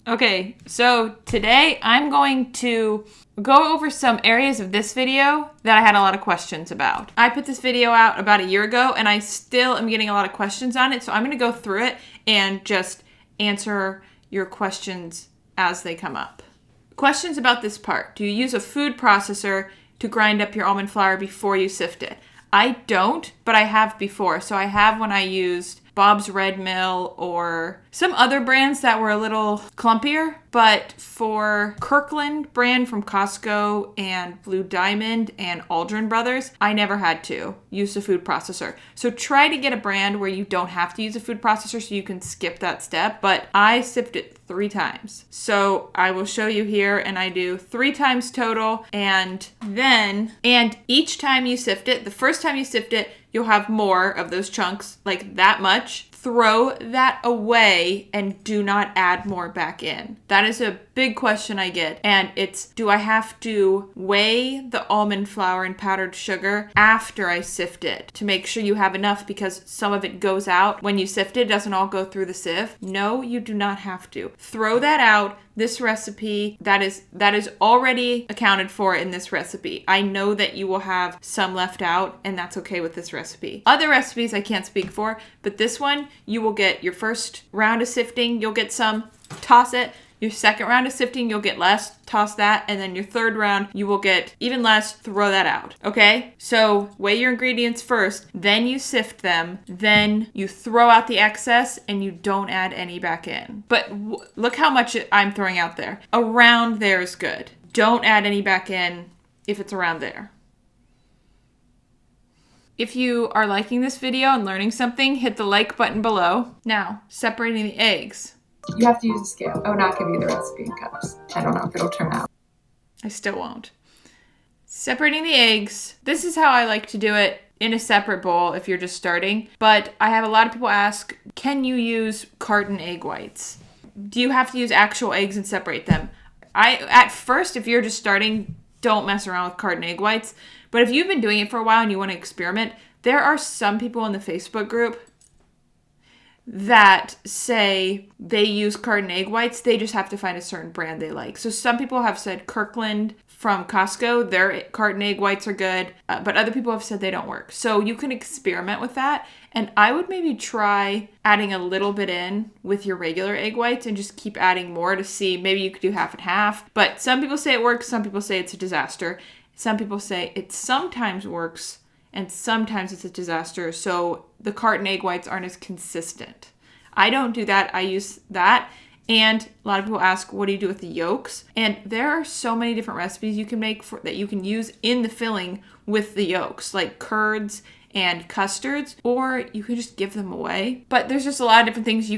Okay, so today I'm going to go over some areas of this video that I had a lot of questions about. I put this video out about a year ago and I still am getting a lot of questions on it, so I'm going to go through it and just answer your questions as they come up. Questions about this part. Do you use a food processor to grind up your almond flour before you sift it? I don't, but I have before. So I have when I used Bob's Red Mill or some other brands that were a little clumpier. But for Kirkland brand from Costco and Blue Diamond and Aldrin Brothers, I never had to use a food processor. So try to get a brand where you don't have to use a food processor so you can skip that step. But I sift it 3 times. So I will show you here, and I do 3 times total. And each time you sift it, the first time you sift it, you'll have more of those chunks, like that much. Throw that away and do not add more back in. That is a big question I get. And it's, do I have to weigh the almond flour and powdered sugar after I sift it to make sure you have enough, because some of it goes out when you sift it, it doesn't all go through the sieve? No, you do not have to. Throw that out. This recipe, that is already accounted for in this recipe. I know that you will have some left out, and that's okay with this recipe. Other recipes I can't speak for, but this one, you will get your first round of sifting, you'll get some, toss it. Your second round of sifting, you'll get less, toss that. And then your third round, you will get even less, throw that out. Okay? So weigh your ingredients first, then you sift them, then you throw out the excess and you don't add any back in. But look how much I'm throwing out there. Around there is good. Don't add any back in if it's around there. If you are liking this video and learning something, hit the like button below. Now, separating the eggs. You have to use a scale. I would not give you the recipe in cups. I don't know if it'll turn out. I still won't. Separating the eggs. This is how I like to do it in a separate bowl if you're just starting. But I have a lot of people ask, can you use carton egg whites? Do you have to use actual eggs and separate them? At first, if you're just starting, don't mess around with carton egg whites. But if you've been doing it for a while and you want to experiment, there are some people in the Facebook group that say they use carton egg whites. They just have to find a certain brand they like. So some people have said Kirkland from Costco, their carton egg whites are good, but other people have said they don't work. So you can experiment with that. And I would maybe try adding a little bit in with your regular egg whites and just keep adding more to see. Maybe you could do half and half. But some people say it works. Some people say it's a disaster. Some people say it sometimes works and sometimes it's a disaster. So the carton egg whites aren't as consistent. I don't do that. I use that. And a lot of people ask, what do you do with the yolks? And there are so many different recipes you can make that you can use in the filling with the yolks, like curds and custards, or you can just give them away. But there's just a lot of different things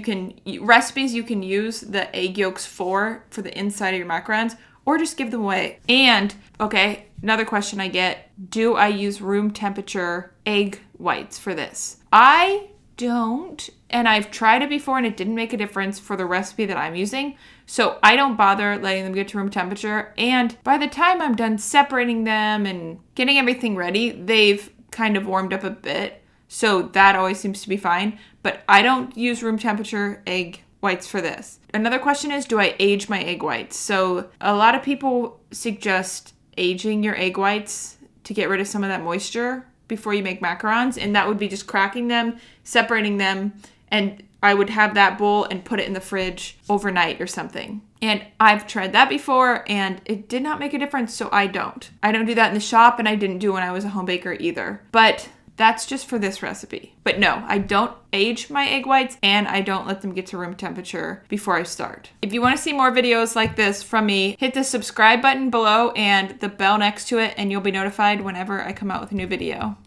recipes you can use the egg yolks for the inside of your macarons, or just give them away. And, okay, another question I get, do I use room temperature egg whites for this? I don't, and I've tried it before and it didn't make a difference for the recipe that I'm using. So I don't bother letting them get to room temperature. And by the time I'm done separating them and getting everything ready, they've kind of warmed up a bit. So that always seems to be fine. But I don't use room temperature egg whites for this. Another question is, do I age my egg whites? So a lot of people suggest aging your egg whites to get rid of some of that moisture before you make macarons, and that would be just cracking them, separating them, and I would have that bowl and put it in the fridge overnight or something. And I've tried that before and it did not make a difference, so I don't. I don't do that in the shop, and I didn't do when I was a home baker either. But that's just for this recipe. But no, I don't age my egg whites and I don't let them get to room temperature before I start. If you want to see more videos like this from me, hit the subscribe button below and the bell next to it, and you'll be notified whenever I come out with a new video.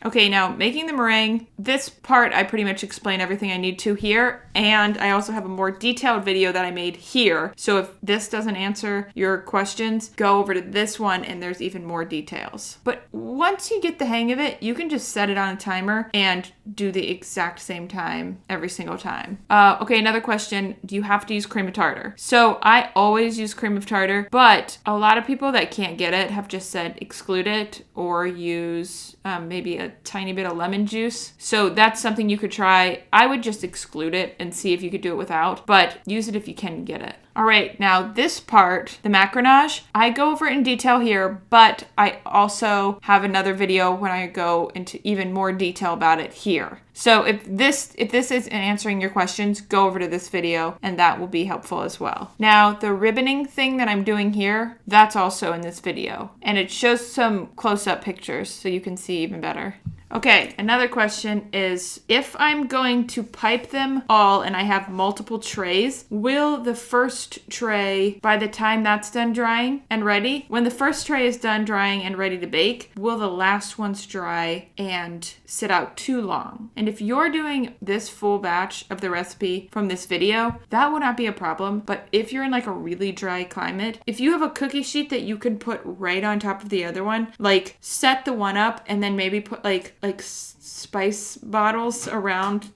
Okay, now making the meringue. This part I pretty much explain everything I need to here, and I also have a more detailed video that I made here. So if this doesn't answer your questions, go over to this one and there's even more details. But once you get the hang of it, you can just set it on a timer and do the exact same time every single time. Okay, another question, do you have to use cream of tartar? So I always use cream of tartar, but a lot of people that can't get it have just said exclude it or use maybe a tiny bit of lemon juice. So that's something you could try. I would just exclude it and see if you could do it without, but use it if you can get it. All right, now this part, the Macaronage, I go over it in detail here, but I also have another video when I go into even more detail about it here. So if this is answering your questions, go over to this video and that will be helpful as well. Now, the ribboning thing that I'm doing here, that's also in this video. And it shows some close-up pictures so you can see even better. Okay, another question is, if I'm going to pipe them all and I have multiple trays, will the first tray, by the time that's done drying and ready, when the first tray is done drying and ready to bake, will the last ones dry and sit out too long? And if you're doing this full batch of the recipe from this video, that would not be a problem. But if you're in like a really dry climate, if you have a cookie sheet that you can put right on top of the other one, like set the one up and then maybe put like spice bottles around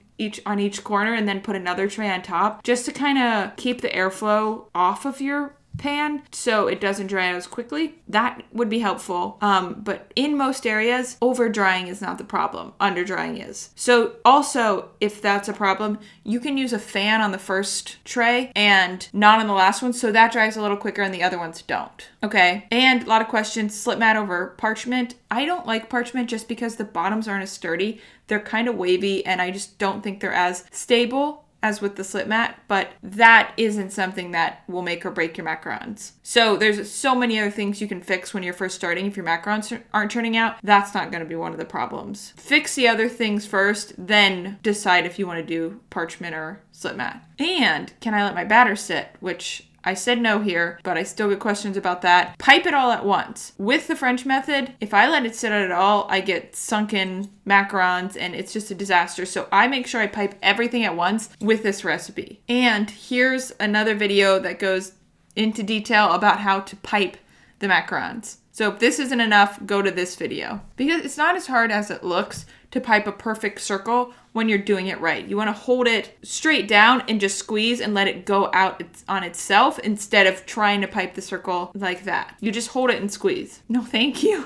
on each corner and then put another tray on top just to kind of keep the airflow off of your pan so it doesn't dry out as quickly. That would be helpful. But in most areas, over drying is not the problem. Under drying is. So also, if that's a problem, you can use a fan on the first tray and not on the last one, so that dries a little quicker and the other ones don't. Okay. And a lot of questions, slip mat over parchment. I don't like parchment just because the bottoms aren't as sturdy. They're kind of wavy and I just don't think they're as stable as with the slip mat, but that isn't something that will make or break your macarons. So there's so many other things you can fix when you're first starting. If your macarons aren't turning out, that's not going to be one of the problems. Fix the other things first, then decide if you want to do parchment or slip mat. And can I let my batter sit, which I said no here, but I still get questions about that. Pipe it all at once. With the French method, if I let it sit out at all, I get sunken macarons and it's just a disaster. So I make sure I pipe everything at once with this recipe. And here's another video that goes into detail about how to pipe the macarons. So if this isn't enough, go to this video. Because it's not as hard as it looks to pipe a perfect circle when you're doing it right. You want to hold it straight down and just squeeze and let it go out on itself instead of trying to pipe the circle like that. You just hold it and squeeze. No, thank you.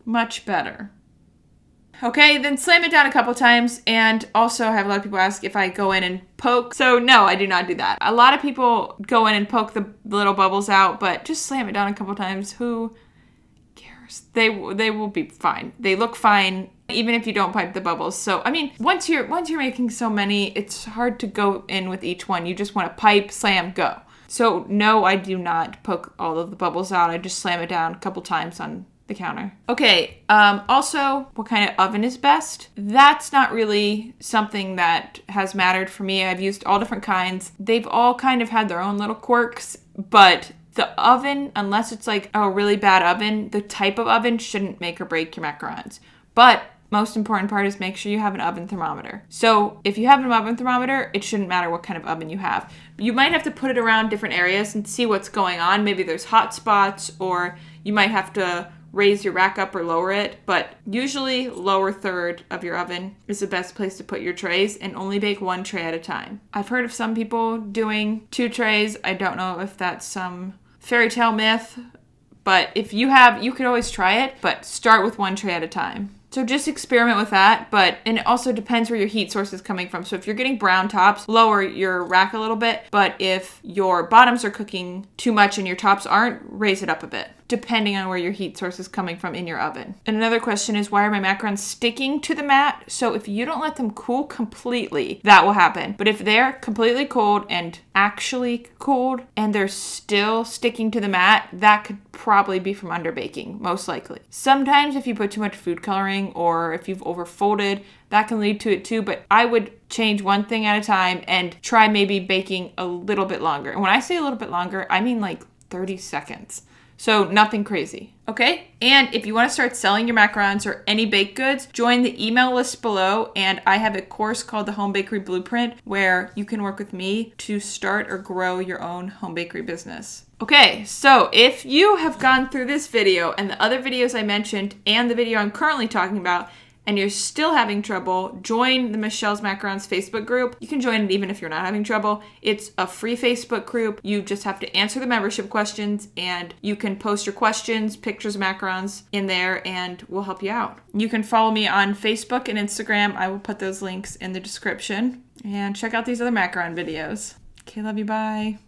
Much better. Okay, then slam it down a couple times, and also I have a lot of people ask if I go in and poke. So no, I do not do that. A lot of people go in and poke the little bubbles out, but just slam it down a couple times. Who cares? They will be fine. They look fine even if you don't pipe the bubbles. So I mean, once you're making so many, it's hard to go in with each one. You just want to pipe, slam, go. So no, I do not poke all of the bubbles out. I just slam it down a couple times on the counter. Okay, also, what kind of oven is best? That's not really something that has mattered for me. I've used all different kinds. They've all kind of had their own little quirks, but the oven, unless it's like a really bad oven, the type of oven shouldn't make or break your macarons. But most important part is make sure you have an oven thermometer. So if you have an oven thermometer, it shouldn't matter what kind of oven you have. You might have to put it around different areas and see what's going on. Maybe there's hot spots, or you might have to raise your rack up or lower it, but usually lower third of your oven is the best place to put your trays, and only bake one tray at a time. I've heard of some people doing 2 trays. I don't know if that's some fairy tale myth, but if you have, you could always try it, but start with 1 tray at a time. So just experiment with that, and it also depends where your heat source is coming from. So if you're getting brown tops, lower your rack a little bit, but if your bottoms are cooking too much and your tops aren't, raise it up a bit, depending on where your heat source is coming from in your oven. And another question is, why are my macarons sticking to the mat? So if you don't let them cool completely, that will happen. But if they're completely cold and actually cooled and they're still sticking to the mat, that could probably be from underbaking, most likely. Sometimes if you put too much food coloring or if you've overfolded, that can lead to it too, but I would change one thing at a time and try maybe baking a little bit longer. And when I say a little bit longer, I mean like 30 seconds. So nothing crazy. Okay? And if you want to start selling your macarons or any baked goods, join the email list below. And I have a course called the Home Bakery Blueprint where you can work with me to start or grow your own home bakery business. Okay, so if you have gone through this video and the other videos I mentioned and the video I'm currently talking about, and you're still having trouble, join the Michelle's Macarons Facebook group. You can join it even if you're not having trouble. It's a free Facebook group. You just have to answer the membership questions, and you can post your questions, pictures of macarons in there, and we'll help you out. You can follow me on Facebook and Instagram. I will put those links in the description. And check out these other macaron videos. Okay, love you, bye.